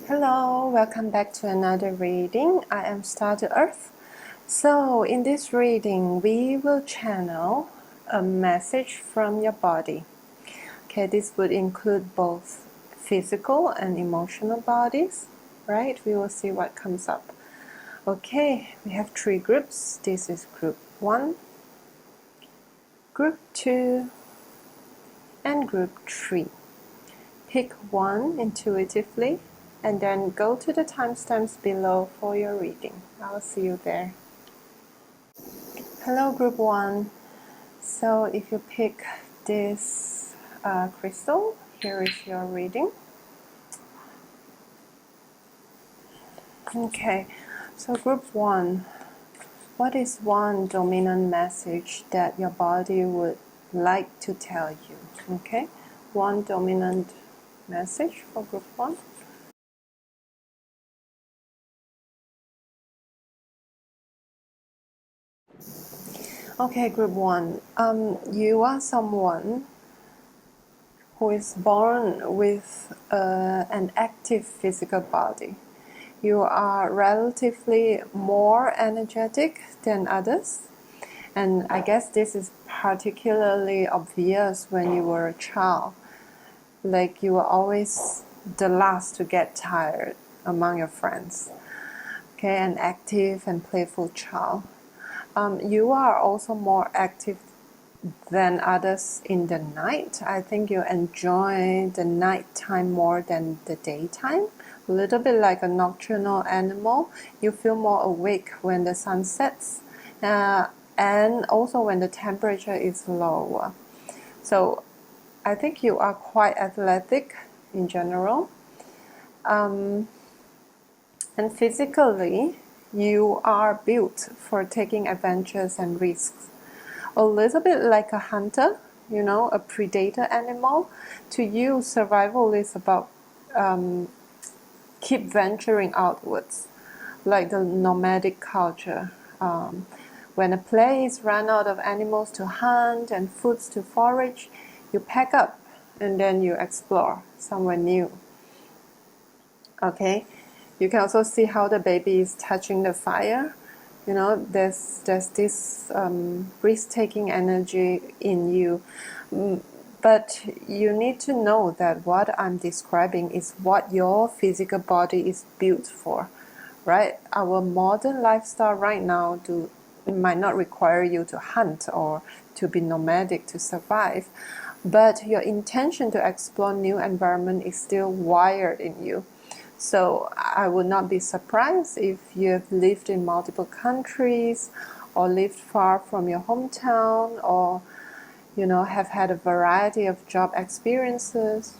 Hello, welcome back to another reading. I am Star to Earth. So, in this reading, we will channel a message from your body. Okay, this would include both physical and emotional bodies, right? We will see what comes up. Okay, we have three groups. This is group 1, group 2, and group 3. Pick one intuitively and then go to the timestamps below for your reading. I'll see you there. Hello, group 1. So if you pick this crystal, here is your reading. Okay, so group 1, what is one dominant message that your body would like to tell you? Okay, one dominant message for group 1. Okay, group 1. You are someone who is born with an active physical body. You are relatively more energetic than others. And I guess this is particularly obvious when you were a child. Like you were always the last to get tired among your friends. Okay, an active and playful child. You are also more active than others in the night. I think you enjoy the nighttime more than the daytime. A little bit like a nocturnal animal. You feel more awake when the sun sets and also when the temperature is lower. So I think you are quite athletic in general. And physically, you are built for taking adventures and risks. A little bit like a hunter, a predator animal. To you, survival is about keep venturing outwards, like the nomadic culture. When a place run out of animals to hunt and foods to forage, you pack up and then you explore somewhere new. Okay, you can also see how the baby is touching the fire. There's this risk-taking energy in you. But you need to know that what I'm describing is what your physical body is built for, right? Our modern lifestyle right now might not require you to hunt or to be nomadic to survive, but your intention to explore new environment is still wired in you. So I would not be surprised if you have lived in multiple countries or lived far from your hometown or have had a variety of job experiences.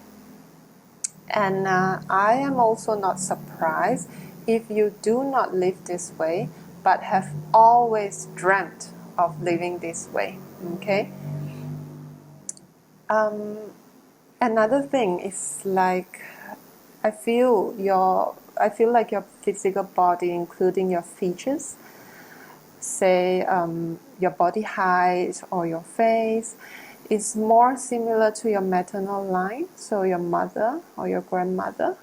And I am also not surprised if you do not live this way but have always dreamt of living this way. Okay. Another thing is like I feel like your physical body, including your features, say your body height or your face, is more similar to your maternal line, so your mother or your grandmother.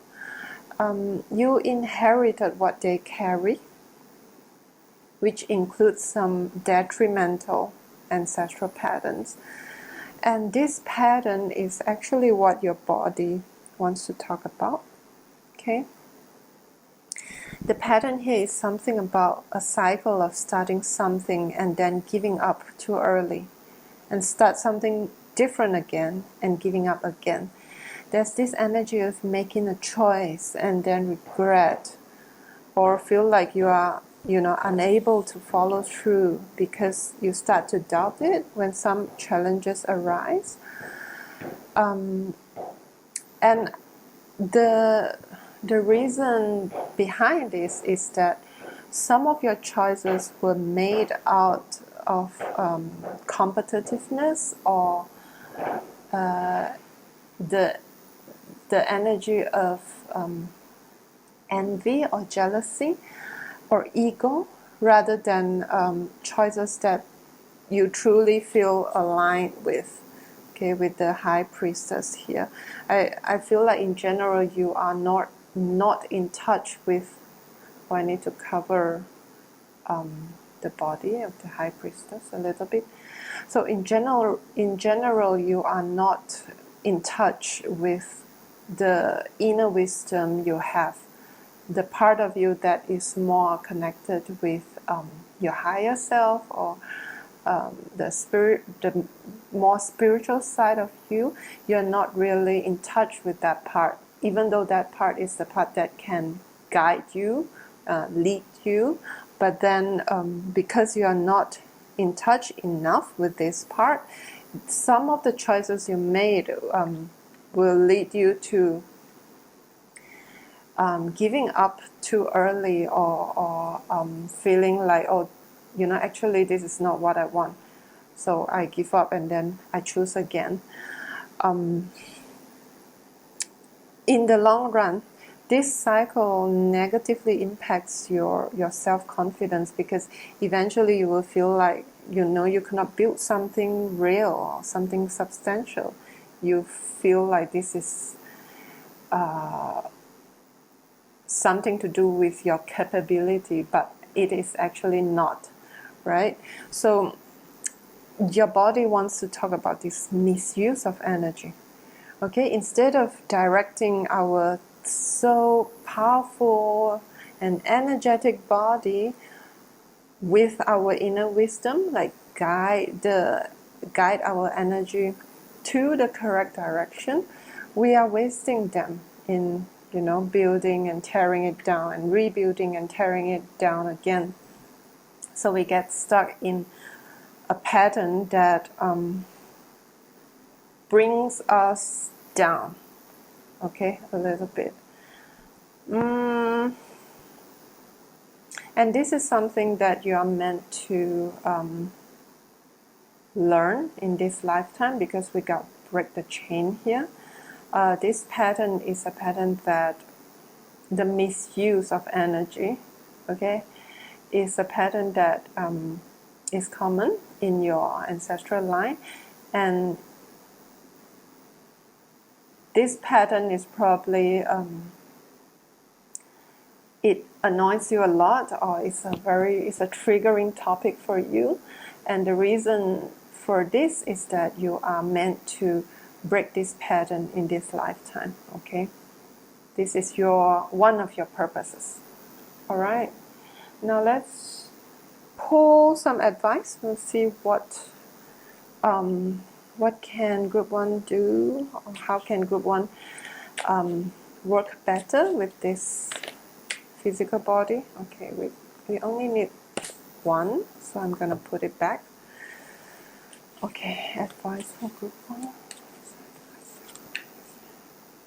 You inherited what they carry, which includes some detrimental ancestral patterns. And this pattern is actually what your body wants to talk about. Okay. The pattern here is something about a cycle of starting something and then giving up too early, and start something different again and giving up again. There's this energy of making a choice and then regret, or feel like you are unable to follow through because you start to doubt it when some challenges arise. And the reason behind this is that some of your choices were made out of competitiveness or the energy of envy or jealousy or ego, rather than choices that you truly feel aligned with. Okay, with the high priestess here, I feel like in general you are not not in touch with, or I need to cover the body of the high priestess a little bit. So in general, you are not in touch with the inner wisdom you have, the part of you that is more connected with your higher self, or the more spiritual side of you. You're not really in touch with that part, even though that part is the part that can guide you, lead you. But then because you are not in touch enough with this part, some of the choices you made will lead you to giving up too early, or feeling like, oh, actually this is not what I want, so I give up and then I choose again. In the long run, this cycle negatively impacts your self-confidence, because eventually you will feel like you cannot build something real or something substantial. You feel like this is something to do with your capability, but it is actually not, right? So your body wants to talk about this misuse of energy. Okay, instead of directing our so powerful and energetic body with our inner wisdom, like guide our energy to the correct direction, we are wasting them in building and tearing it down, and rebuilding and tearing it down again. So we get stuck in a pattern that brings us down, okay, a little bit. And this is something that you are meant to learn in this lifetime, because we got to break the chain here. This pattern is a pattern that the misuse of energy, okay, is a pattern that is common in your ancestral line. And this pattern is probably it annoys you a lot, or it's a triggering topic for you. And the reason for this is that you are meant to break this pattern in this lifetime, okay? This is one of your purposes. All right. Now let's pull some advice. We'll see what can Group 1 do, or how can Group 1 work better with this physical body. Okay, we only need one, so I'm going to put it back. Okay, advice for Group 1.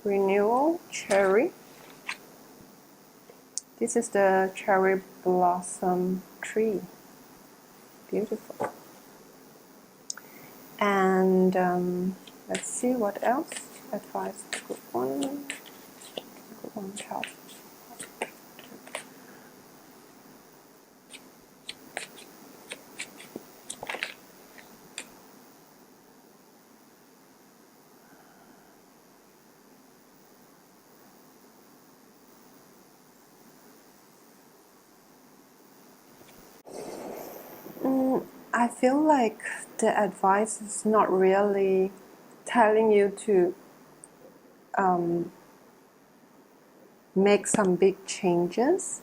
Renewal, cherry. This is the cherry blossom tree. Beautiful. And let's see what else. Advice for Group 1. Group 1 child. I feel like the advice is not really telling you to make some big changes.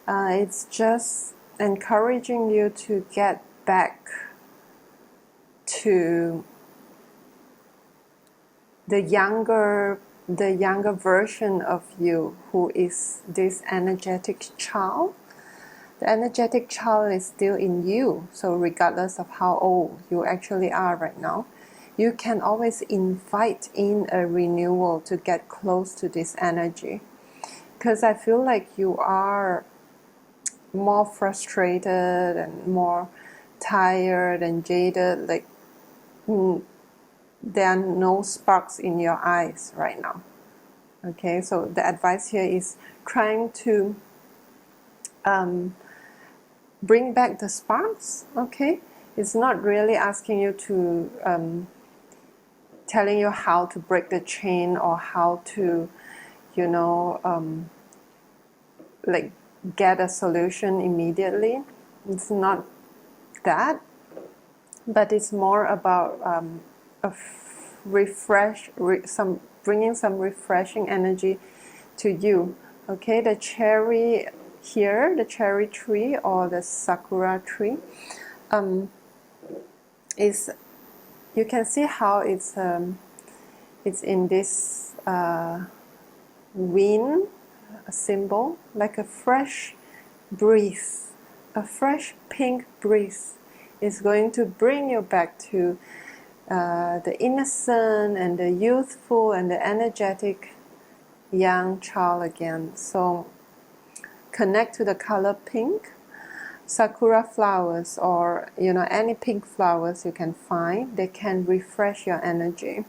It's just encouraging you to get back to the younger version of you, who is this energetic child. The energetic child is still in you, so regardless of how old you actually are right now, you can always invite in a renewal to get close to this energy. Because I feel like you are more frustrated and more tired and jaded, like there are no sparks in your eyes right now. Okay, so the advice here is trying to bring back the sparks, okay? It's not really asking you to, telling you how to break the chain, or how to, you know, like get a solution immediately. It's not that, but it's more about bringing some refreshing energy to you. Okay, the cherry here, the cherry tree or the sakura tree, is, you can see how it's in this wind symbol, like a fresh breeze, a fresh pink breeze is going to bring you back to the innocent and the youthful and the energetic young child again. So connect to the color pink. Sakura flowers, or any pink flowers you can find, they can refresh your energy.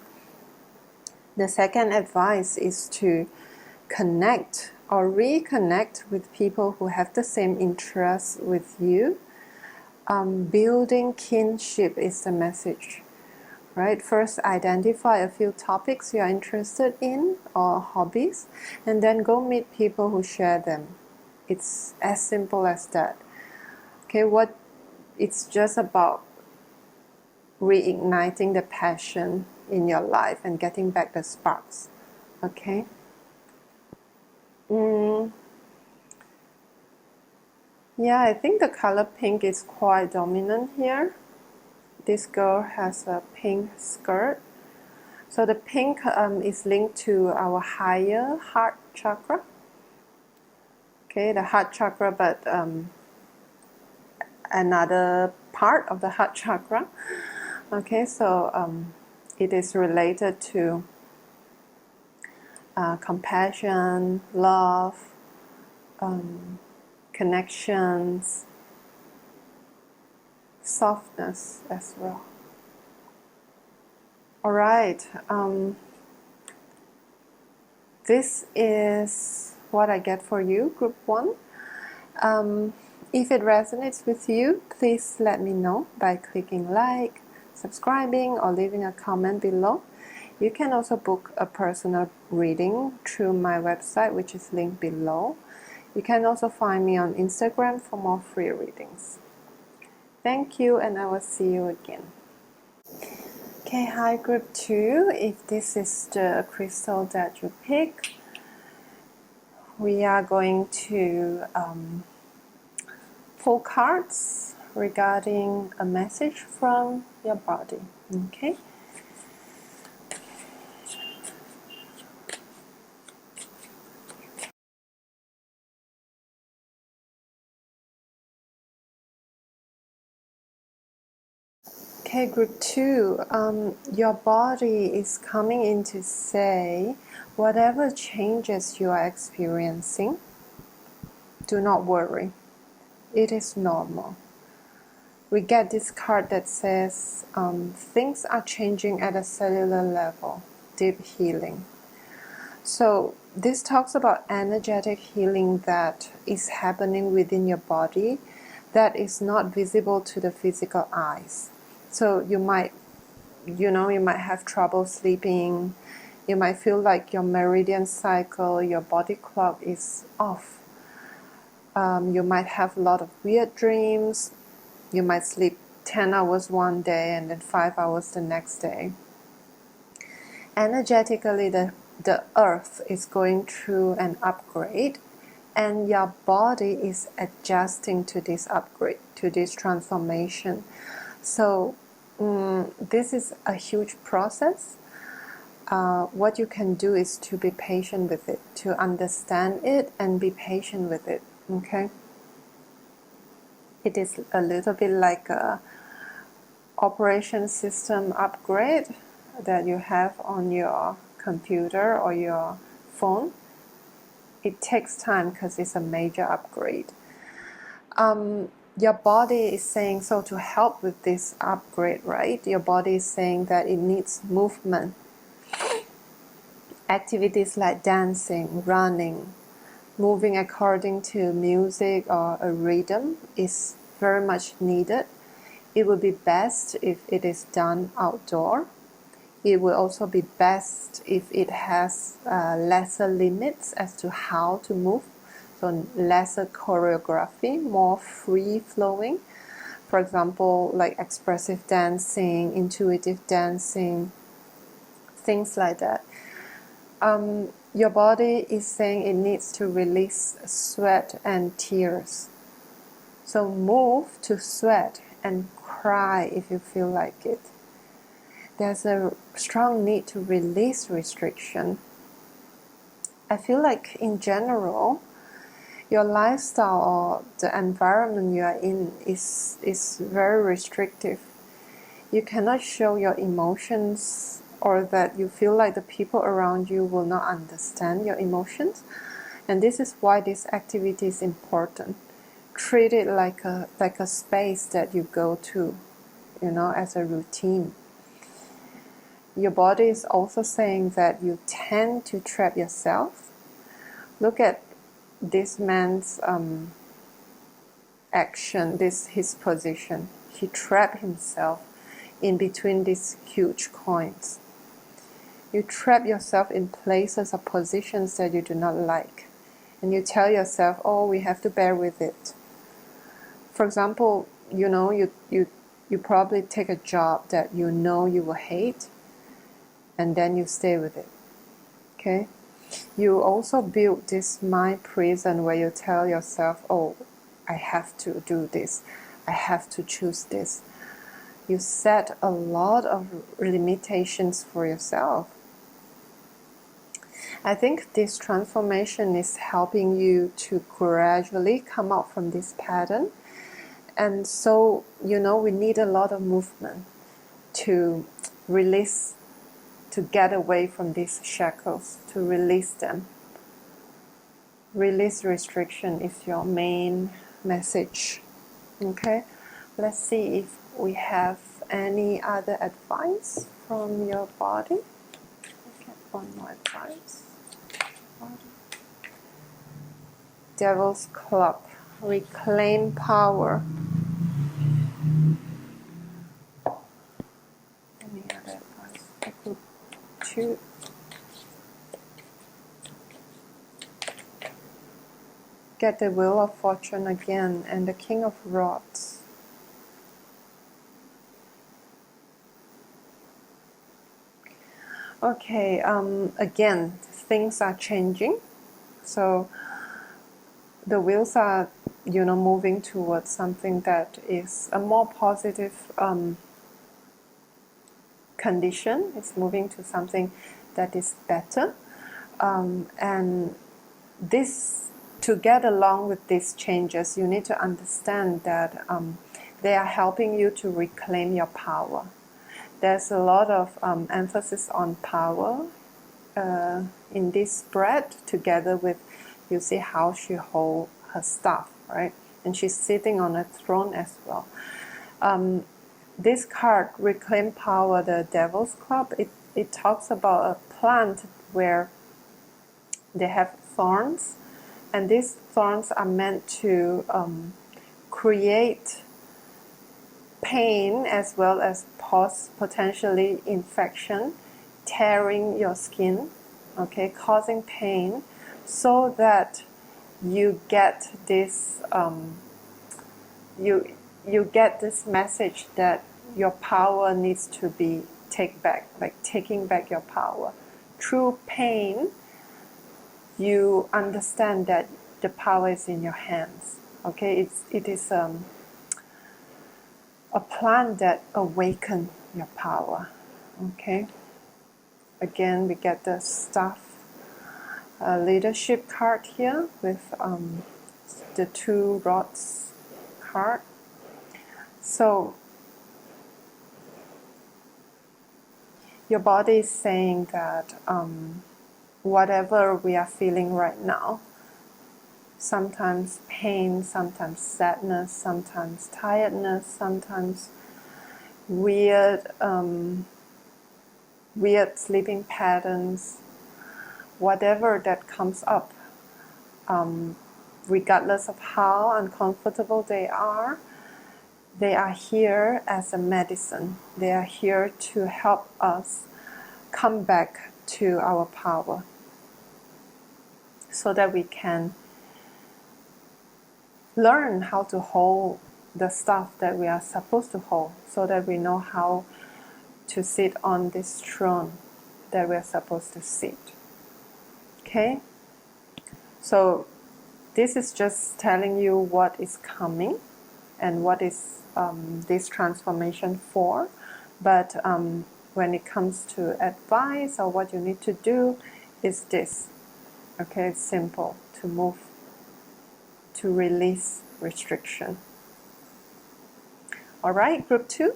The second advice is to connect or reconnect with people who have the same interests with you. Building kinship is the message, right? First, identify a few topics you are interested in or hobbies, and then go meet people who share them. It's as simple as that. Okay, it's just about reigniting the passion in your life and getting back the sparks. Okay. Yeah, I think the color pink is quite dominant here. This girl has a pink skirt. So the pink is linked to our higher heart chakra. Okay, the heart chakra, but another part of the heart chakra. Okay, so it is related to compassion, love, connections, softness as well. All right, this is what I get for you, group 1. If it resonates with you, please let me know by clicking like, subscribing, or leaving a comment below. You can also book a personal reading through my website, which is linked below. You can also find me on Instagram for more free readings. Thank you, and I will see you again. Okay, hi group 2. If this is the crystal that you pick, we are going to pull cards regarding a message from your body. Okay. Okay, group 2, your body is coming in to say, whatever changes you are experiencing, do not worry. It is normal. We get this card that says, things are changing at a cellular level, deep healing. So this talks about energetic healing that is happening within your body that is not visible to the physical eyes. So you might have trouble sleeping. You might feel like your meridian cycle, your body clock is off. You might have a lot of weird dreams. You might sleep 10 hours one day and then 5 hours the next day. Energetically, the earth is going through an upgrade, and your body is adjusting to this upgrade, to this transformation. So this is a huge process. What you can do is to be patient with it, to understand it and be patient with it. Okay? It is a little bit like a operation system upgrade that you have on your computer or your phone. It takes time because it's a major upgrade. Your body is saying, so to help with this upgrade, right? Your body is saying that it needs movement. Activities like dancing, running, moving according to music or a rhythm is very much needed. It would be best if it is done outdoor. It will also be best if it has lesser limits as to how to move, so lesser choreography, more free-flowing. For example, like expressive dancing, intuitive dancing, things like that. Your body is saying it needs to release sweat and tears. So move to sweat and cry if you feel like it. There's a strong need to release restriction. I feel like in general, your lifestyle or the environment you are in is very restrictive. You cannot show your emotions, or that you feel like the people around you will not understand your emotions. And this is why this activity is important. Treat it like a space that you go to, as a routine. Your body is also saying that you tend to trap yourself. Look at this man's action, his position. He trapped himself in between these huge coins. You trap yourself in places or positions that you do not like. And you tell yourself, oh, we have to bear with it. For example, you probably take a job that you know you will hate, and then you stay with it. Okay? You also build this mind prison where you tell yourself, oh, I have to do this. I have to choose this. You set a lot of limitations for yourself. I think this transformation is helping you to gradually come out from this pattern. And so, we need a lot of movement to release, to get away from these shackles, to release them. Release restriction is your main message. Okay? Let's see if we have any other advice from your body. Okay, one more advice. Devil's Club. Reclaim power. Any other advice? I could choose. Get the Wheel of Fortune again and the King of Rods. Okay, again, things are changing. So the wheels are, moving towards something that is a more positive condition. It's moving to something that is better. And this, to get along with these changes, you need to understand that they are helping you to reclaim your power. There's a lot of emphasis on power in this spread, together with, you see how she holds her staff, right? And she's sitting on a throne as well. This card, Reclaim Power, the Devil's Club, it talks about a plant where they have thorns, and these thorns are meant to create pain as well as potentially infection, tearing your skin, okay, causing pain, so that you get this you get this message that your power needs to be taking back your power. Through pain, you understand that the power is in your hands. Okay, it is a plant that awakens your power. Okay. Again, we get the staff leadership card here with the 2 rods card. So your body is saying that whatever we are feeling right now, sometimes pain, sometimes sadness, sometimes tiredness, sometimes weird sleeping patterns, whatever that comes up, regardless of how uncomfortable they are here as a medicine. They are here to help us come back to our power, so that we can learn how to hold the stuff that we are supposed to hold, so that we know how to sit on this throne that we are supposed to sit. Okay? So this is just telling you what is coming and what is this transformation for. But when it comes to advice or what you need to do, is this. Okay, it's simple to move, to release restriction. All right, group 2.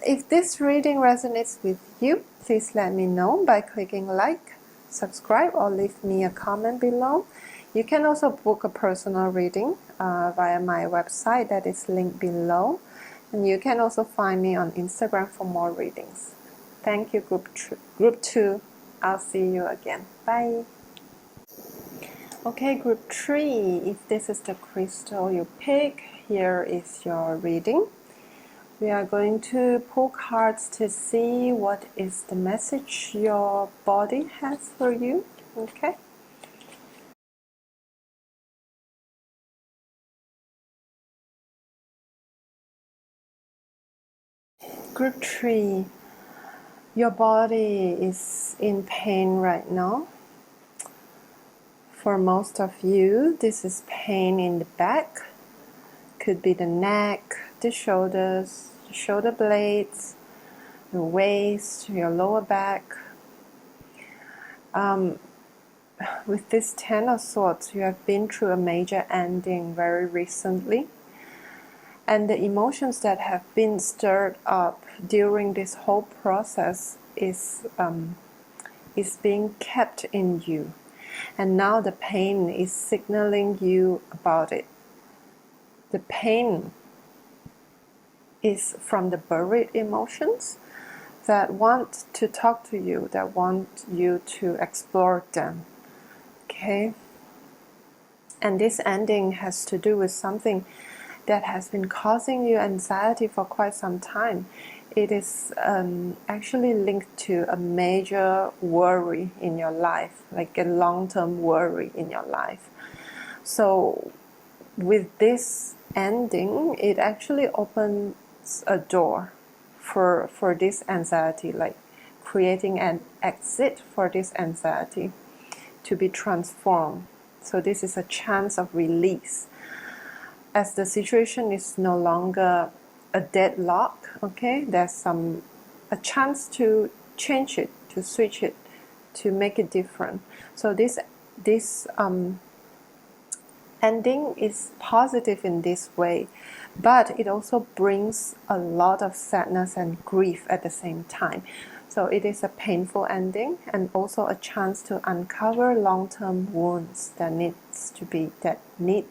If this reading resonates with you, please let me know by clicking like, subscribe, or leave me a comment below. You can also book a personal reading via my website that is linked below. And you can also find me on Instagram for more readings. Thank you, group 2. I'll see you again. Bye. Okay, group 3. If this is the crystal you pick, here is your reading. We are going to pull cards to see what is the message your body has for you. Okay. Group 3. Your body is in pain right now. For most of you, this is pain in the back. Could be the neck, the shoulders, the shoulder blades, the waist, your lower back. With this 10 of Swords, you have been through a major ending very recently. And the emotions that have been stirred up during this whole process is being kept in you. And now the pain is signaling you about it. The pain is from the buried emotions that want to talk to you, that want you to explore them. Okay? And this ending has to do with something that has been causing you anxiety for quite some time. It is actually linked to a major worry in your life, like a long-term worry in your life. So with this ending, it actually opens a door for this anxiety, like creating an exit for this anxiety to be transformed. So this is a chance of release, as the situation is no longer a deadlock. Okay, there's a chance to change it, to switch it, to make it different. So this ending is positive in this way, but it also brings a lot of sadness and grief at the same time. So it is a painful ending, and also a chance to uncover long-term wounds that need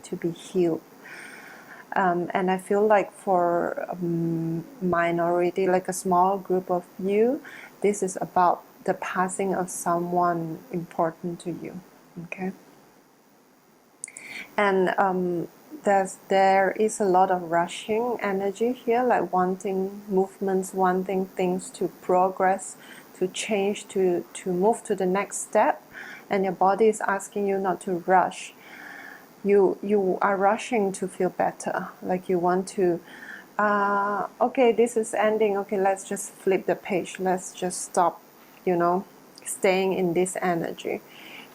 to be healed. And I feel like for a minority, like a small group of you, this is about the passing of someone important to you. Okay. And there is a lot of rushing energy here, like wanting movements, wanting things to progress, to change, to move to the next step. And your body is asking you not to rush. You are rushing to feel better, like you want to, okay, this is ending, okay, let's just flip the page, let's just stop, staying in this energy.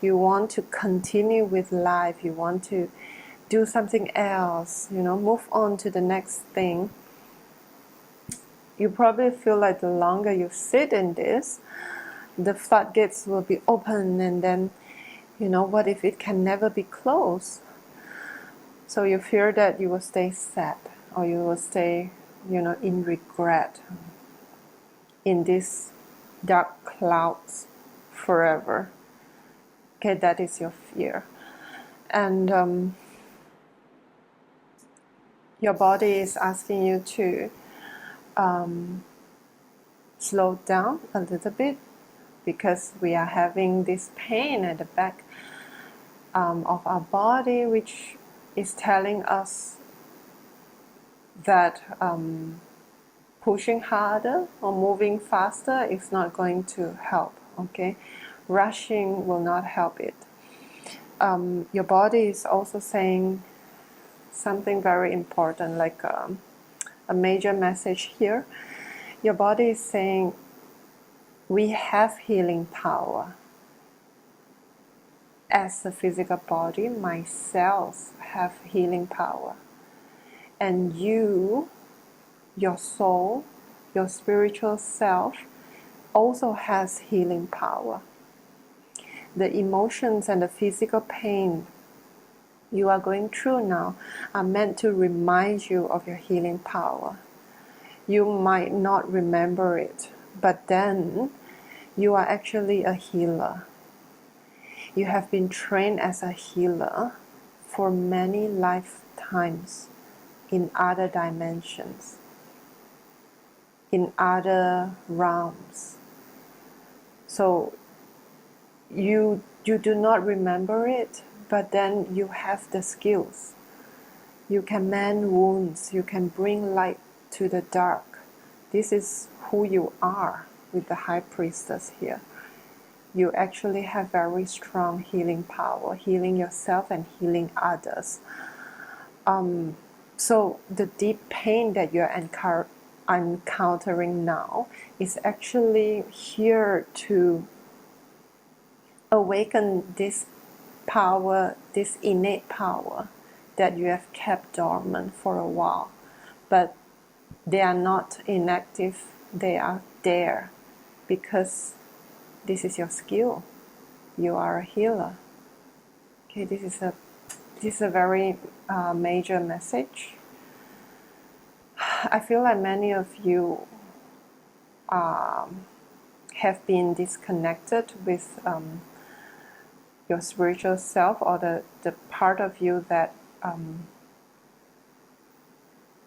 You want to continue with life, you want to do something else, move on to the next thing. You probably feel like the longer you sit in this, the floodgates will be open, and then, what if it can never be closed? So you fear that you will stay sad, or you will stay, in regret, in these dark clouds forever. Okay, that is your fear. And your body is asking you to slow down a little bit, because we are having this pain at the back of our body, which is telling us that pushing harder or moving faster is not going to help, okay? Rushing will not help it. Your body is also saying something very important, like a major message here. Your body is saying, we have healing power. As a physical body, my cells have healing power. And you, your soul, your spiritual self, also has healing power. The emotions and the physical pain you are going through now are meant to remind you of your healing power. You might not remember it, but then you are actually a healer. You have been trained as a healer for many lifetimes in other dimensions, in other realms. So you do not remember it, but then you have the skills. You can mend wounds, you can bring light to the dark. This is who you are with the High Priestess here. You actually have very strong healing power, healing yourself and healing others. So the deep pain that you're encountering now is actually here to awaken this power, this innate power that you have kept dormant for a while. But they are not inactive, they are there because this is your skill. You are a healer. Okay, this is a very major message. I feel like many of you have been disconnected with your spiritual self, or the part of you that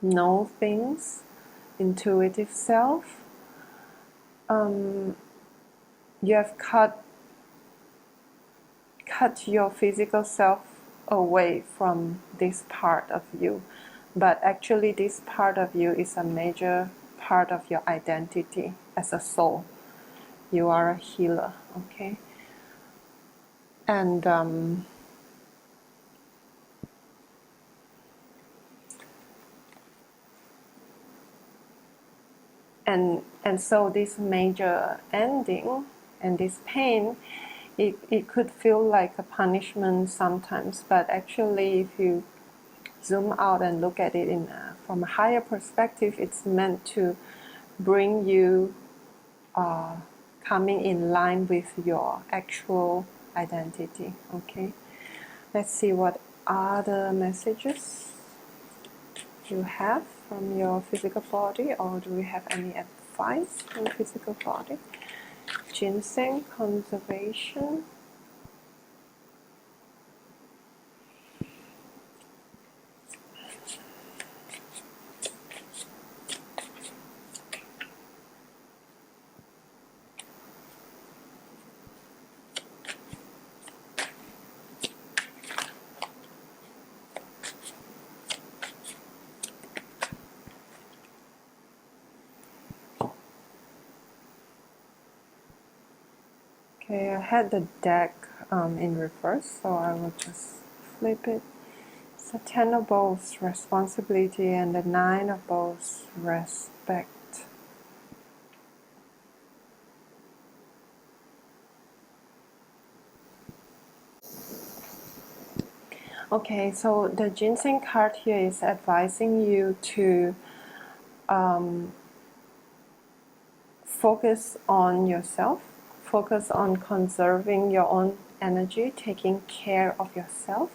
know things, intuitive self. You have cut your physical self away from this part of you, but actually this part of you is a major part of your identity as a soul. You are a healer, okay? And so this major ending and this pain, it could feel like a punishment sometimes, but actually if you zoom out and look at it from a higher perspective, it's meant to bring you coming in line with your actual identity, okay? Let's see what other messages you have from your physical body, or do we have any advice from physical body? Ginseng, conservation. Okay, I had the deck in reverse, so I will just flip it. It's the Ten of Bowls, responsibility, and the Nine of Bowls, respect. Okay, so the Ginseng card here is advising you to focus on yourself, focus on conserving your own energy, taking care of yourself,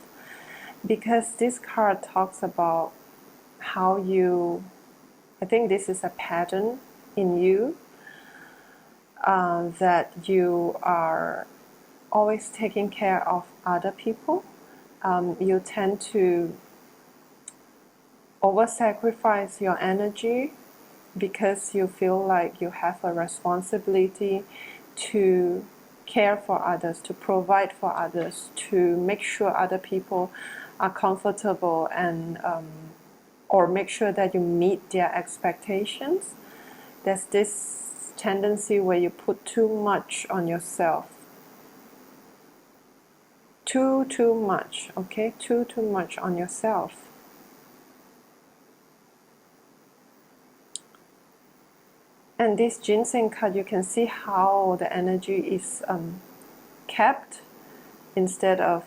because this card talks about how you, I think this is a pattern in you, that you are always taking care of other people. You tend to over-sacrifice your energy because you feel like you have a responsibility to care for others, to provide for others, to make sure other people are comfortable, and or make sure that you meet their expectations. there's this tendency where you put too much on yourself. Too much, okay? Too much on yourself. And this ginseng card, you can see how the energy is kept instead of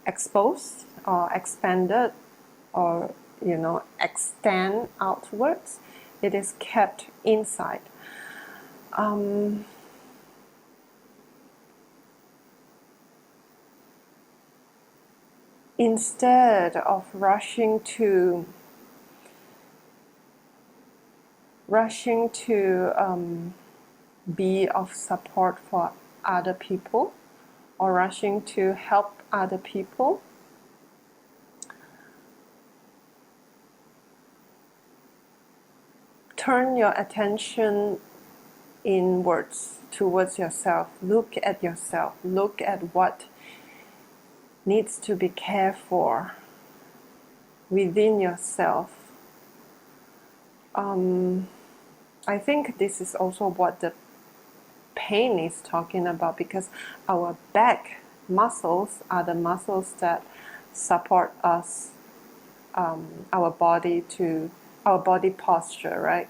exposed or expanded or extend outwards. It is kept inside. Instead of rushing to be of support for other people or rushing to help other people, turn your attention inwards towards yourself. Look at yourself. Look at what needs to be cared for within yourself. I think this is also what the pain is talking about, because our back muscles are the muscles that support us, our body posture, right?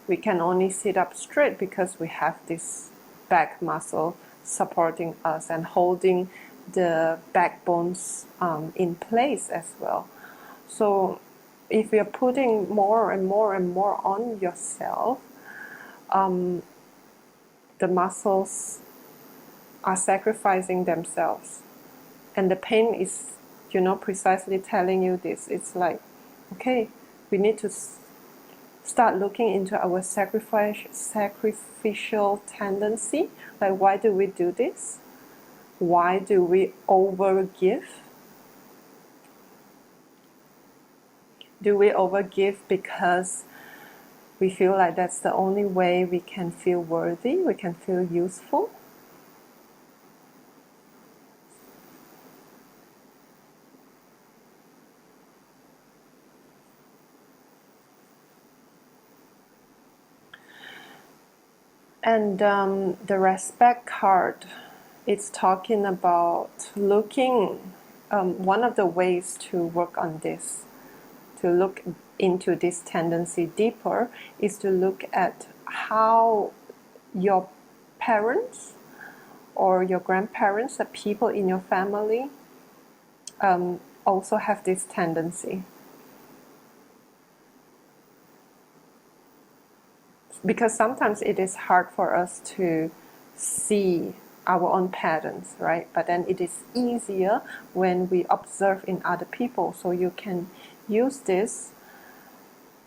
We can only sit up straight because we have this back muscle supporting us and holding the backbones in place as well. So if you're putting more and more and more on yourself, the muscles are sacrificing themselves. And the pain is, precisely telling you this. It's like, okay, we need to start looking into our sacrificial tendency. Like, why do we do this? Why do we overgive? Do we overgive because we feel like that's the only way we can feel worthy, we can feel useful? And the respect card, it's talking about looking, one of the ways to work on this, to look into this tendency deeper, is to look at how your parents or your grandparents, the people in your family, also have this tendency. Because sometimes it is hard for us to see our own patterns, right? But then it is easier when we observe in other people. So you can use this,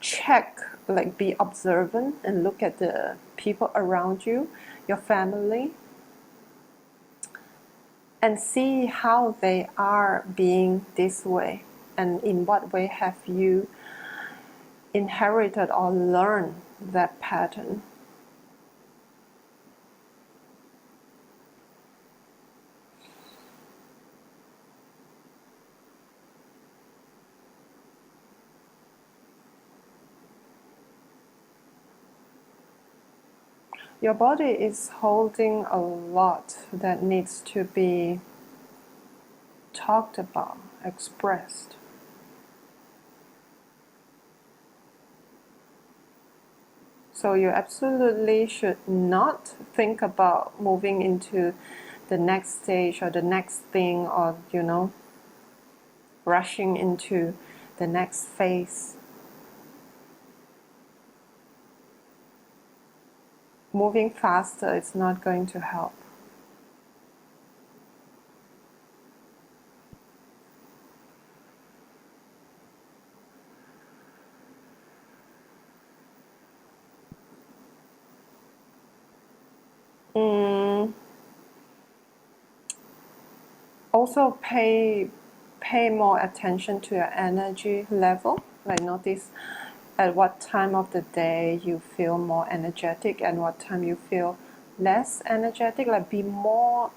check, like be observant and look at the people around you, your family, and see how they are being this way, and in what way have you inherited or learned that pattern. Your body is holding a lot that needs to be talked about, expressed. So you absolutely should not think about moving into the next stage or the next thing, or rushing into the next phase. Moving faster is not going to help. Also pay more attention to your energy level. Like, notice at what time of the day you feel more energetic and what time you feel less energetic. Like, be more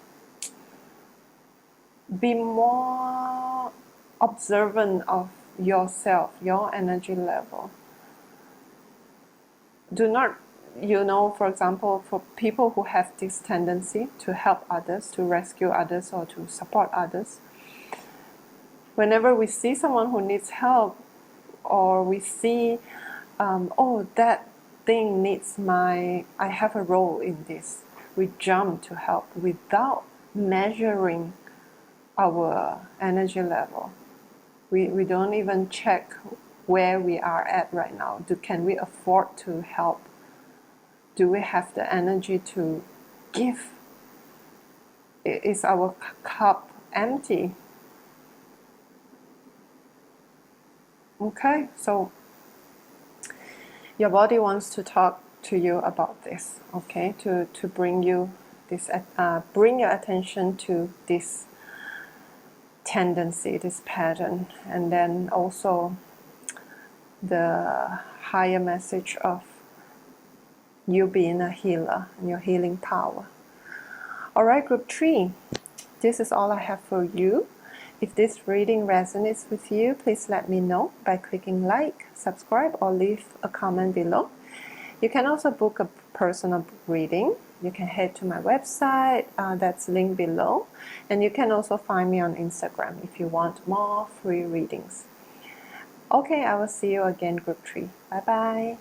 observant of yourself, your energy level. do not, for example, for people who have this tendency to help others, to rescue others, or to support others, whenever we see someone who needs help, or we see, oh, that thing needs I have a role in this, we jump to help without measuring our energy level. We don't even check where we are at right now. Can we afford to help? Do we have the energy to give? Is our cup empty? Okay, so your body wants to talk to you about this, okay? To bring you this, bring your attention to this tendency, this pattern, and then also the higher message of you being a healer and your healing power. All right, group 3, this is all I have for you. If this reading resonates with you, please let me know by clicking like, subscribe, or leave a comment below. You can also book a personal reading. You can head to my website, that's linked below. And you can also find me on Instagram if you want more free readings. Okay, I will see you again, group 3. Bye-bye.